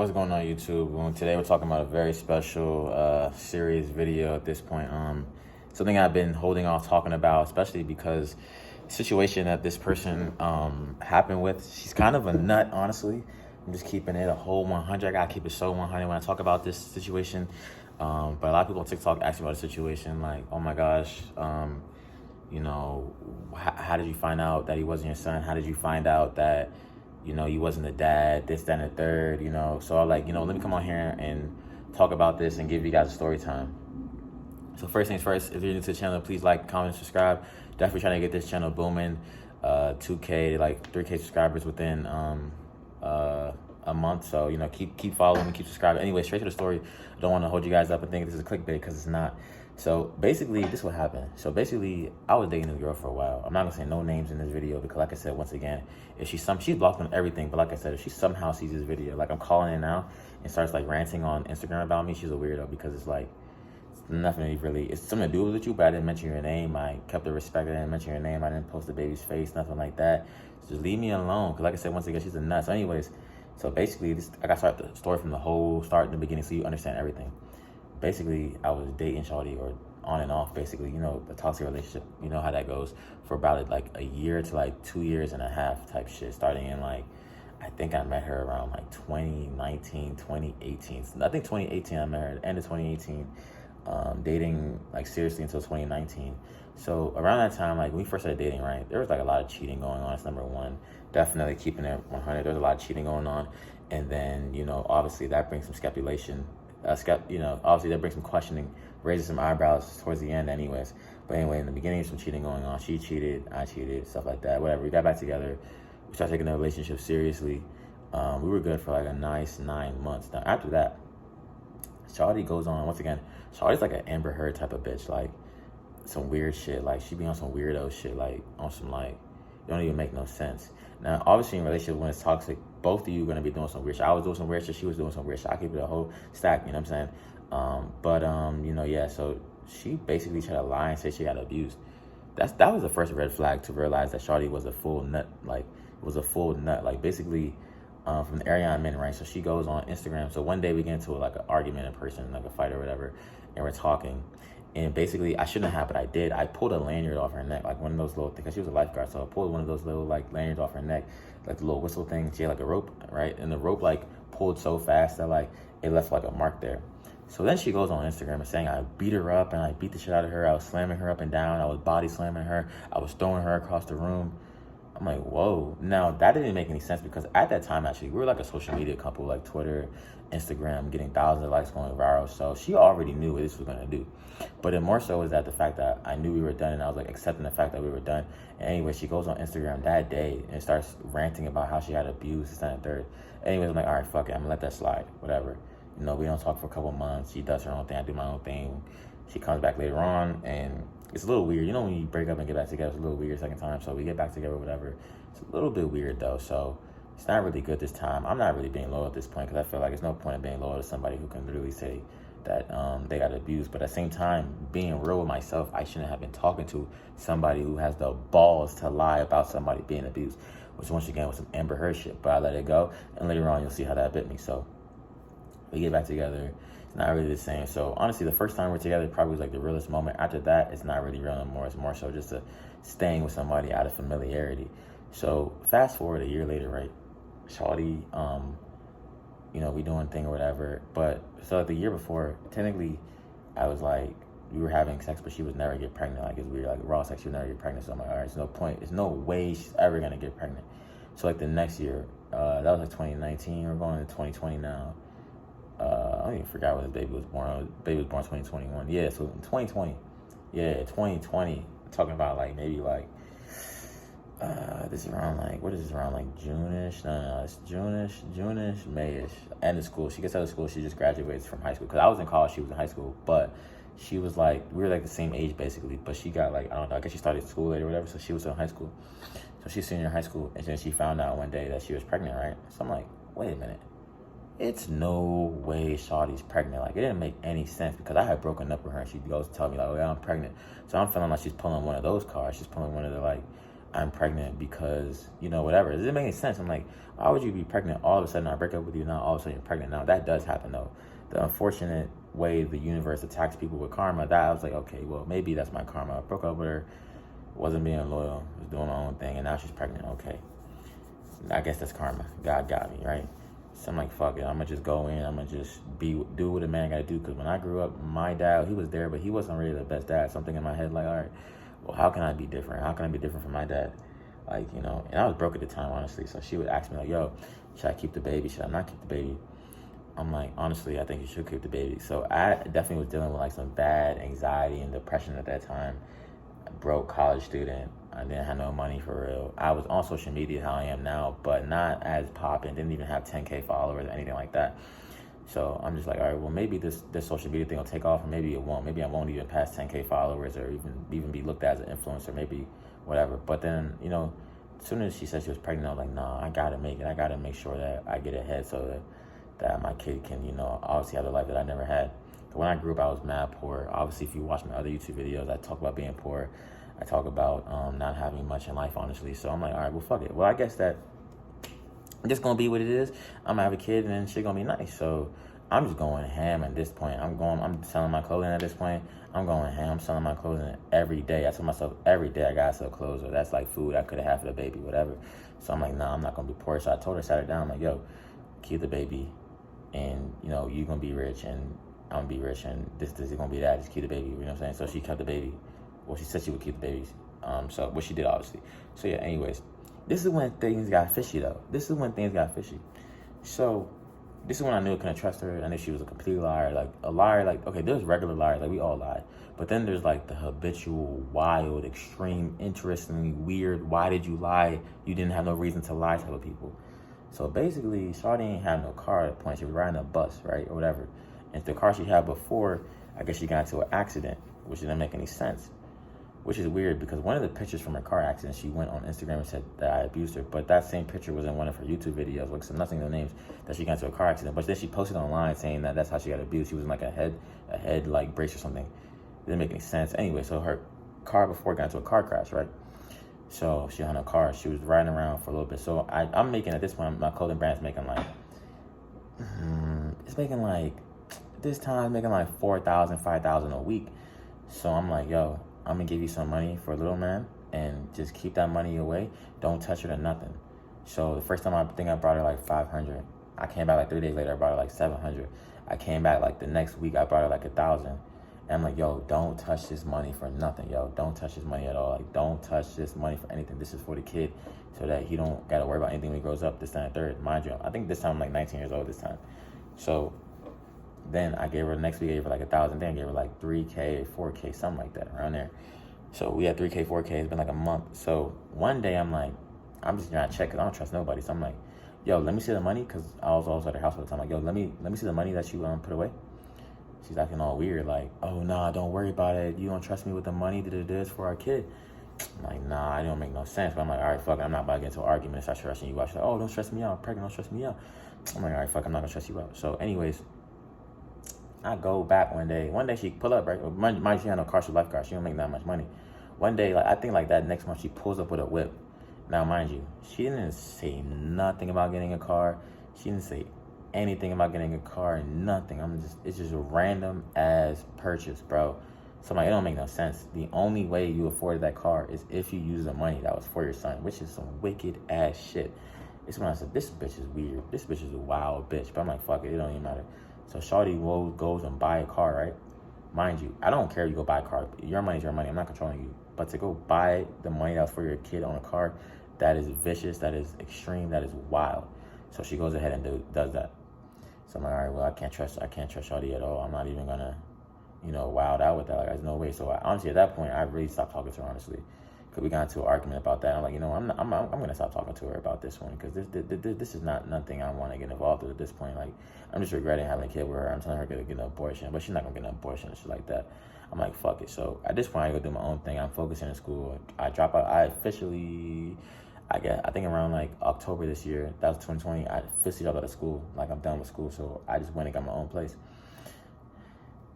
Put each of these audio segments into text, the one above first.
What's going on, YouTube? Today we're talking about a very special series video at this point. Something I've been holding off talking about, especially because the situation that this person happened with, she's kind of a nut, honestly. I'm just keeping it a whole 100. I gotta keep it so 100 when I talk about this situation. But a lot of people on TikTok ask me about the situation, like, oh my gosh, how did you find out that he wasn't your son? How did you find out that he wasn't a dad, this, that, and the third, So I'm like, let me come on here and talk about this and give you guys a story time. So first things first, if you're new to the channel, please like, comment, subscribe. Definitely trying to get this channel booming. 2K, like 3K subscribers within a month. So, keep following me, keep subscribing. Anyway, straight to the story. I don't want to hold you guys up and think this is a clickbait because it's not. So basically, this is what happened. So basically, I was dating this girl for a while. I'm not gonna say no names in this video because, like I said, once again, if she's blocked on everything. But like I said, if she somehow sees this video, like I'm calling in now and starts like ranting on Instagram about me, she's a weirdo because it's like it's nothing really. It's something to do with you, but I didn't mention your name. I kept the respect. I didn't mention your name. I didn't post the baby's face, nothing like that. So just leave me alone. Cause like I said, once again, she's a nut. So anyways, so basically, I got to start the story from the whole start in the beginning so you understand everything. Basically, I was dating Shawty, or on and off, basically, a toxic relationship, how that goes, for about like a year to like 2 years and a half type shit, starting in like, I think I met her around like 2019, 2018. I think 2018 I met her, at the end of 2018, dating like seriously until 2019. So around that time, like when we first started dating, right, there was like a lot of cheating going on. That's number one. Definitely keeping it 100. There's a lot of cheating going on. And then, obviously that brings some speculation. Obviously that brings some questioning, raises some eyebrows towards the end anyways. But anyway, in the beginning, there's some cheating going on. She cheated, I cheated, stuff like that. Whatever, we got back together. We started taking the relationship seriously. We were good for like a nice 9 months. Now, after that, Shawty goes on, once again, Shawty's like an Amber Heard type of bitch, like some weird shit. Like she be on some weirdo shit, like on some like, it don't even make no sense. Now, obviously in a relationship when it's toxic, both of you are going to be doing some weird shit. I was doing some weird shit, she was doing some weird shit. I keep it a whole stack, you know what I'm saying? Yeah, so she basically tried to lie and say she got abused. That was the first red flag to realize that Shawty was a full nut, like basically from the area I'm in, right? So she goes on Instagram. So one day we get into like an argument in person, like a fight or whatever, and we're talking. And basically, I shouldn't have, but I did. I pulled a lanyard off her neck, like one of those little things, because she was a lifeguard. So I pulled one of those little like lanyards off her neck, like the little whistle thing. She had like a rope, right? And the rope like pulled so fast that like it left like a mark there. So then she goes on Instagram and saying I beat her up and I beat the shit out of her. I was slamming her up and down. I was body slamming her. I was throwing her across the room. I'm like, whoa. Now, that didn't make any sense because at that time, actually, we were like a social media couple, like Twitter, Instagram, getting thousands of likes, going viral. So she already knew what this was going to do. But it more so is that the fact that I knew we were done and I was like accepting the fact that we were done. And anyway, she goes on Instagram that day and starts ranting about how she got abused, this, that, and third. Anyways, I'm like, all right, fuck it. I'm going to let that slide, whatever. We don't talk for a couple months. She does her own thing. I do my own thing. She comes back later on and it's a little weird. When you break up and get back together, it's a little weird second time. So we get back together, whatever. It's a little bit weird though. So it's not really good this time. I'm not really being loyal at this point because I feel like there's no point in being loyal to somebody who can literally say that they got abused. But at the same time, being real with myself, I shouldn't have been talking to somebody who has the balls to lie about somebody being abused, which once again was some Amber Heard shit. But I let it go, and later on you'll see how that bit me. So we get back together. It's not really the same. So honestly, the first time we're together probably was like the realest moment. After that, it's not really real anymore. It's more so just staying with somebody out of familiarity. So fast forward a year later, right? Shawty, we doing thing or whatever. But so like the year before, technically, I was like, we were having sex, but she would never get pregnant. Like it's weird, like raw sex, she would never get pregnant. So I'm like, all right, there's no point. There's no way she's ever gonna get pregnant. So like the next year, that was like 2019. We're going to 2020 now. I don't even forgot when the baby was born. The baby was born 2021. Yeah, so in 2020. Yeah, 2020. Talking about like maybe like this is around like, what is this, around like June-ish? No, it's June-ish, May-ish. End of school. She gets out of school, she just graduates from high school. Because I was in college, she was in high school. But she was like, we were like the same age basically. But she got like, I don't know, I guess she started school later or whatever. So she was in high school. So she's senior in high school. And then she found out one day that she was pregnant, right? So I'm like, wait a minute. It's no way Shawty's pregnant. Like, it didn't make any sense because I had broken up with her and she goes to tell me, like, oh, yeah, I'm pregnant. So I'm feeling like she's pulling one of those cards. She's pulling one of the, like, I'm pregnant because, whatever. It doesn't make any sense. I'm like, why would you be pregnant all of a sudden? I break up with you, now all of a sudden you're pregnant. Now, that does happen, though. The unfortunate way the universe attacks people with karma, that I was like, okay, well, maybe that's my karma. I broke up with her, wasn't being loyal, was doing my own thing, and now she's pregnant. Okay. I guess that's karma. God got me, right? So I'm like, fuck it. I'm going to just go in. I'm going to just do what a man got to do. Because when I grew up, my dad, he was there, but he wasn't really the best dad. So I'm thinking in my head, like, all right, well, how can I be different? How can I be different from my dad? Like, and I was broke at the time, honestly. So she would ask me, like, yo, should I keep the baby? Should I not keep the baby? I'm like, honestly, I think you should keep the baby. So I definitely was dealing with, like, some bad anxiety and depression at that time. Broke college student. I didn't have no money for real. I was on social media how I am now, but not as popping. Didn't even have 10K followers or anything like that. So I'm just like, all right, well, maybe this social media thing will take off, or maybe it won't. Maybe I won't even pass 10K followers or even be looked at as an influencer, maybe whatever. But then, as soon as she said she was pregnant, I was like, nah, I got to make it. I got to make sure that I get ahead so that my kid can, obviously have the life that I never had. When I grew up, I was mad poor. Obviously, if you watch my other YouTube videos, I talk about being poor. I talk about not having much in life, honestly. So I'm like, all right, well, fuck it. Well, I guess that just going to be what it is. I'm going to have a kid, and then shit going to be nice. So I'm just going ham at this point. I'm selling my clothing at this point. I'm going ham. I'm selling my clothing every day. I tell myself every day I got to sell clothes, or that's like food I could have had for the baby, whatever. So I'm like, nah, I'm not going to be poor. So I told her, sat her down. I'm like, yo, keep the baby, and, you're going to be rich, and I'm going to be rich, and this is going to be that. Just keep the baby, you know what I'm saying? So she kept the baby. Well, she said she would keep the babies. So what she did, obviously. So yeah, anyways, this is when things got fishy, though. So this is when I knew I couldn't trust her. I knew she was a complete liar. Like, a liar, like, okay, there's regular liars. Like, we all lie. But then there's, like, the habitual, wild, extreme, interestingly weird, why did you lie? You didn't have no reason to lie type of people. So basically, Shawty ain't had no car at the point. She was riding a bus, right, or whatever. And the car she had before, I guess she got into an accident, which didn't make any sense. Which is weird because one of the pictures from her car accident, she went on Instagram and said that I abused her. But that same picture was in one of her YouTube videos, like some nothing no names, that she got into a car accident. But then she posted online saying that that's how she got abused. She was in like a head like brace or something. It didn't make any sense. Anyway, so her car before got into a car crash, right? So she had a car. She was riding around for a little bit. So I'm making, at this point, my clothing brand's making like, this time making like 4,000, 5,000 a week. So I'm like, yo, I'm gonna give you some money for a little man and just keep that money away. Don't touch it or nothing. So the first time I think I brought her like 500. I came back like 3 days later, I brought her like 700. I came back like the next week, I brought her like 1,000. And I'm like, yo, don't touch this money for nothing, yo. Don't touch this money at all. Like, don't touch this money for anything. This is for the kid so that he don't gotta worry about anything when he grows up, this, that, and third. Mind you, I think this time I'm like 19 years old this time. So then I gave her, next week I gave her like 1,000. Then I gave her like 3K, 4K, something like that, around there. So we had 3K, 4K. It's been like a month. So one day I'm like, I'm just gonna check because I don't trust nobody. So I'm like, yo, let me see the money, because I was also at her house all the time. Like, yo, let me see the money that you put away. She's acting all weird, like, oh, nah, don't worry about it. You don't trust me with the money that it is for our kid. I'm like, nah, it don't make no sense. But I'm like, all right, fuck it. I'm not about to get into an argument and start stressing you out. She's like, oh, don't stress me out. I'm pregnant, don't stress me out. I'm like, all right, fuck, I'm not gonna stress you out. So anyways, I go back one day. One day she pull up, right? Mind you, she had no car, she lifeguard. She don't make that much money. One day, like, I think like that next month, she pulls up with a whip. Now, mind you, she didn't say nothing about getting a car. She didn't say anything about getting a car, nothing. It's just a random ass purchase, bro. So I'm like, it don't make no sense. The only way you afforded that car is if you use the money that was for your son, which is some wicked ass shit. It's when I said, this bitch is weird. This bitch is a wild bitch. But I'm like, fuck it, it don't even matter. So Shawty goes and buy a car, right? Mind you, I don't care if you go buy a car. Your money's your money. I'm not controlling you. But to go buy the money that was for your kid on a car, that is vicious, that is extreme, that is wild. So she goes ahead and does that. So I'm like, all right, well, I can't trust Shawty at all. I'm not even gonna, wild out with that. Like, there's no way. So honestly, at that point, I really stopped talking to her, honestly, because we got into an argument about that. I'm like, I'm gonna stop talking to her about this one, because this is not nothing I want to get involved with at this point. Like, I'm just regretting having a kid with her. I'm telling her to get an abortion, but she's not gonna get an abortion and shit like that. I'm like, fuck it. So at this point, I go do my own thing. I'm focusing in school. I drop out. I think around like October this year, that was 2020, I officially dropped out of school. Like, I'm done with school, so I just went and got my own place.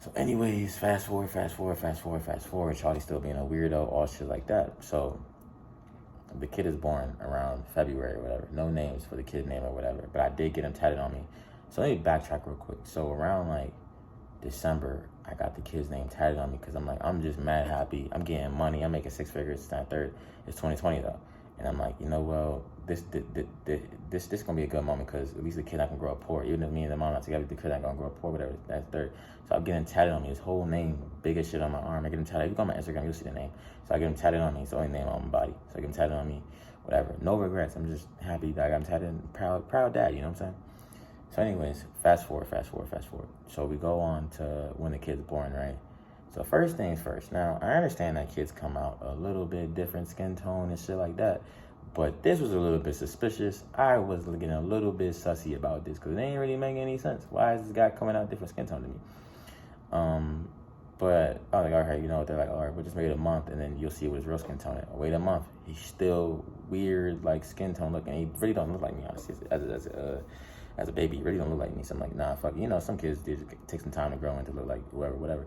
So anyways, fast forward, Charlie's still being a weirdo, all shit like that. So The kid is born around February or whatever. No names for the kid name or whatever, but I did get him tatted on me. So let me backtrack real quick. So around like December, I got the kid's name tatted on me because I'm like, I'm just mad happy. I'm getting money. I'm making 6 figures. It's not third. It's 2020 though. And I'm like, well, this gonna be a good moment because at least the kid not gonna grow up poor. Even if me and the mom not together, the kid not gonna grow up poor, whatever. That's third. So I'm getting tatted on me. His whole name, big as shit on my arm. I get him tatted. If you go on my Instagram, you'll see the name. So I get him tatted on me. It's the only name on my body. So I get him tatted on me, whatever. No regrets. I'm just happy that I got him tatted. Proud dad. You know what I'm saying? So anyways, fast forward. So we go on to when the kid's born, right? So first things first. Now, I understand that kids come out a little bit different skin tone and shit like that, but this was a little bit suspicious. I was getting a little bit sussy about this because it ain't really making any sense. Why is this guy coming out different skin tone to me? But I was like, all right, you know what? They're like, all right, we'll just make it a month and then you'll see what his real skin tone is. I wait a month. He's still weird, like skin tone looking. He really don't look like me, honestly, as a baby. He really don't look like me. So I'm like, nah, fuck. You know, some kids take some time to grow into look like whoever, whatever.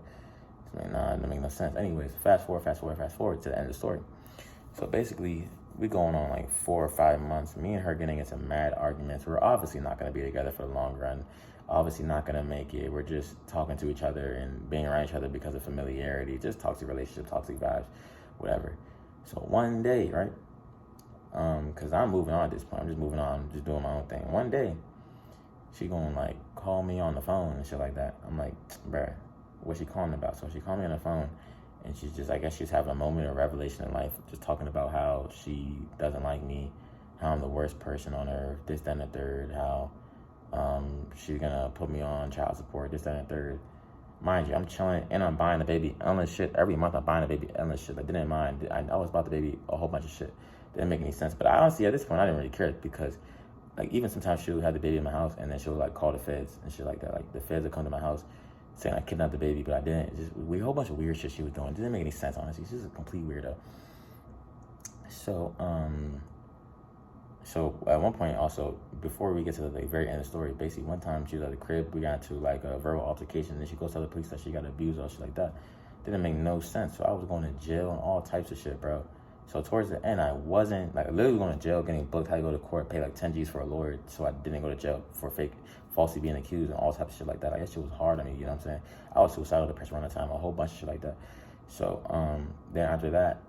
So I'm like, nah, it doesn't make no sense. Anyways, fast forward to the end of the story. So basically, we going on like 4 or 5 months. Me and her getting into mad arguments. We're obviously not going to be together for the long run. Obviously not going to make it. We're just talking to each other and being around each other because of familiarity. Just toxic relationship, toxic vibes, whatever. So one day, right? Because I'm moving on at this point. I'm just moving on, just doing my own thing. One day, she gonna like call me on the phone and shit like that. I'm like, bruh, what's she calling about? So she called me on the phone and she's just, I guess she's having a moment of revelation in life, just talking about how she doesn't like me, how I'm the worst person on earth, this, that, and the third, how she's gonna put me on child support, this, that, and the third. Mind you, I'm chilling and I'm buying the baby endless shit. Every month I'm buying the baby endless shit. I didn't mind. I was about the baby a whole bunch of shit. Didn't make any sense. But honestly, at this point, I didn't really care because like even sometimes she'll have the baby in my house and then she'll like call the feds and shit like that. Like the feds will come to my house saying I kidnapped the baby, but I didn't. Just a whole bunch of weird shit she was doing. It didn't make any sense, honestly. She's just a complete weirdo. So at one point also, before we get to the very end of the story, basically one time she was at the crib, we got into like a verbal altercation, and then she goes to the police that she got abused or shit like that. Didn't make no sense. So I was going to jail and all types of shit, bro. So towards the end, I wasn't like literally going to jail, getting booked, had to go to court, pay like 10 G's for a lawyer, so I didn't go to jail for falsely being accused and all types of shit like that. Like that shit was hard on me, you know what I'm saying? I was suicidal, depressed around the time, a whole bunch of shit like that. So then after that,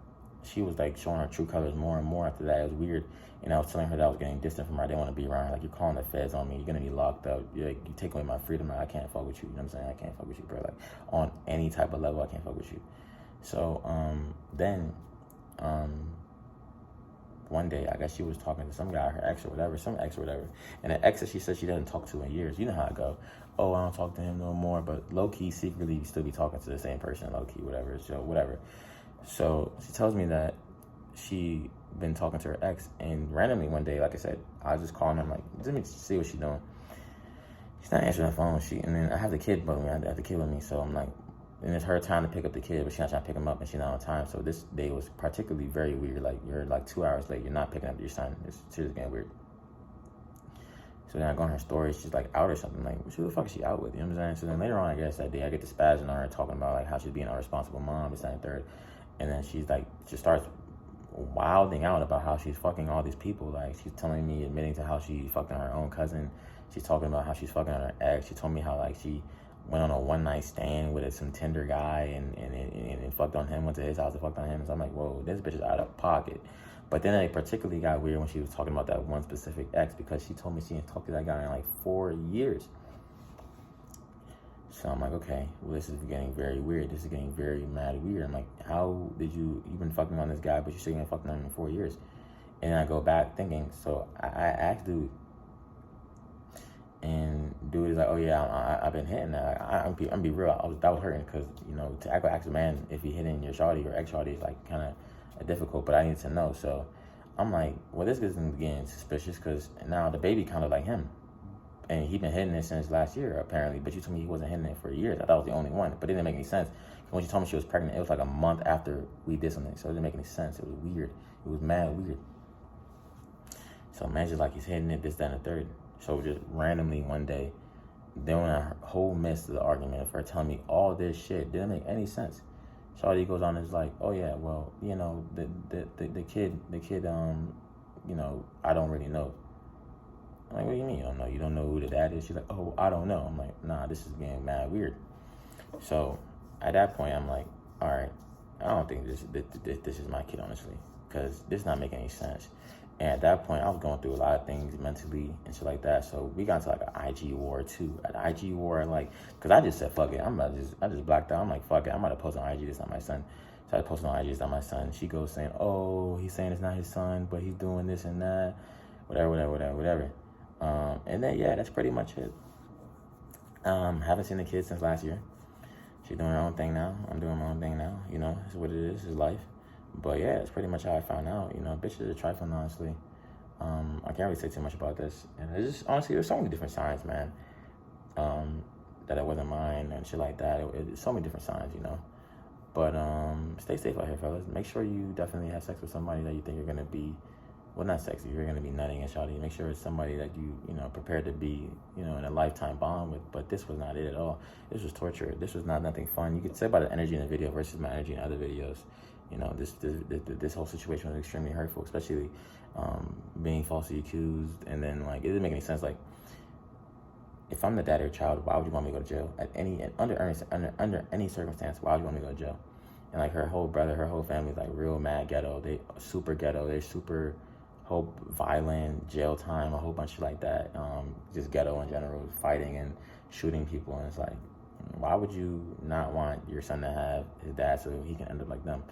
she was like showing her true colors more and more after that. It was weird. And I was telling her that I was getting distant from her. I didn't want to be around her. Like, you're calling the feds on me. You're going to be locked up. You take away my freedom. Like, I can't fuck with you. You know what I'm saying? I can't fuck with you, bro. Like, on any type of level, I can't fuck with you. So, then, one day, I guess she was talking to some guy, her ex or whatever, And the ex that she said she doesn't talk to in years. You know how I go. Oh, I don't talk to him no more. But low-key, secretly, you still be talking to the same person, low-key, whatever. So, whatever. So, she tells me that she been talking to her ex, and randomly one day, like I said, I was just calling her. I'm like, let me see what she's doing. She's not answering the phone. And then I have the kid with me. I have the kid with me, so I'm like, and it's her time to pick up the kid, but she's not trying to pick him up, and she's not on time. So this day was particularly very weird. Like, you're like 2 hours late. You're not picking up your son. It's just getting weird. So then I go on her story. She's like out or something. Like, who the fuck is she out with? You know what I'm saying? So then later on, I guess that day, I get the spazzing on her talking about like how she's being a responsible mom, this, that, and third. And then she's like, she starts wilding out about how she's fucking all these people. Like, she's telling me, admitting to how she fucking her own cousin. She's talking about how she's fucking on her ex. She told me how like she went on a one-night stand with some Tinder guy and fucked on him, went to his house and fucked on him. So I'm like, whoa, this bitch is out of pocket. But then it particularly got weird when she was talking about that one specific ex, because she told me she didn't talk to that guy in like 4 years. So I'm like, okay, well, this is getting very weird. This is getting very mad weird. I'm like, how did you've been fucking on this guy, but you still been fucking on him in 4 years? And then I go back thinking, so I asked dude, and dude is like, oh yeah, I've been hitting that. I'm be real, that was hurting, because, you know, to ask a man if he hitting your shawty or ex-shawty is like kind of difficult, but I need to know. So I'm like, well, this is getting suspicious, because now the baby kind of like him. And he been hitting it since last year, apparently. But you told me he wasn't hitting it for years. I thought I was the only one. But it didn't make any sense. When she told me she was pregnant, it was like a month after we did something. So it didn't make any sense. It was weird. It was mad weird. So man, just like he's hitting it, this, that, and the third. So just randomly one day, during a whole midst of the argument of her telling me all this shit, didn't make any sense. Shawty goes on, is like, oh yeah, well, you know, the kid, you know, I don't really know. I'm like, what do you mean you don't know? You don't know who the dad is? She's like, oh, I don't know. I'm like, nah, this is getting mad weird. So at that point, I'm like, all right, I don't think this is my kid, honestly, because this is not making any sense. And at that point, I was going through a lot of things mentally and shit like that. So we got into like an IG war too. An IG war, like, because I just said, fuck it. I just blacked out. I'm like, fuck it. I'm about to post on IG. This is not my son. So I posted on IG. It's not my son. She goes saying, oh, he's saying it's not his son, but he's doing this and that. Whatever. And then, yeah, that's pretty much it. Haven't seen the kid since last year. She's doing her own thing now. I'm doing my own thing now. You know, it's what it is. It's life. But yeah, it's pretty much how I found out. You know, bitch is a trifling, honestly. I can't really say too much about this. And it's just, honestly, there's so many different signs, man. That it wasn't mine and shit like that. It's so many different signs, you know. But stay safe out here, fellas. Make sure you definitely have sex with somebody that you think you're gonna be, well, not sexy, you're gonna be nutting and shawty. Make sure it's somebody that you know, prepared to be, you know, in a lifetime bond with. But this was not it at all. This was torture. This was not nothing fun. You could say about the energy in the video versus my energy in other videos. You know, this whole situation was extremely hurtful, especially being falsely accused. And then, like, it didn't make any sense. Like, if I'm the dad of your child, why would you want me to go to jail? Under any circumstance, why would you want me to go to jail? And like her whole family is like real mad ghetto. They super ghetto. They're super whole violent, jail time, a whole bunch of like that. Just ghetto in general, fighting and shooting people. And it's like, why would you not want your son to have his dad so he can end up like them?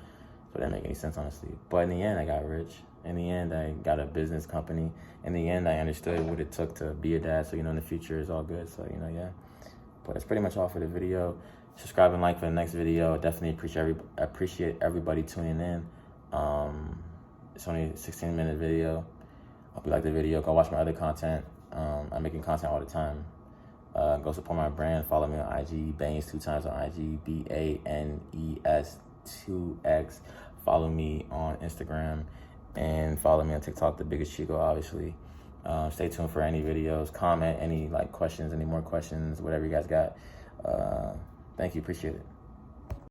So that didn't make any sense, honestly. But in the end, I got rich. In the end, I got a business company. In the end, I understood what it took to be a dad. So, you know, in the future, it's all good. So, you know, yeah. But that's pretty much all for the video. Subscribe and like for the next video. Definitely appreciate everybody tuning in. It's only a 16-minute video. Hope you like the video. Go watch my other content. I'm making content all the time. Go support my brand. Follow me on IG. Banes 2 times on IG. BANES 2X. Follow me on Instagram and follow me on TikTok, The Biggest Chico, obviously. Stay tuned for any videos, comment any like questions, any more questions, whatever you guys got. Thank you, appreciate it.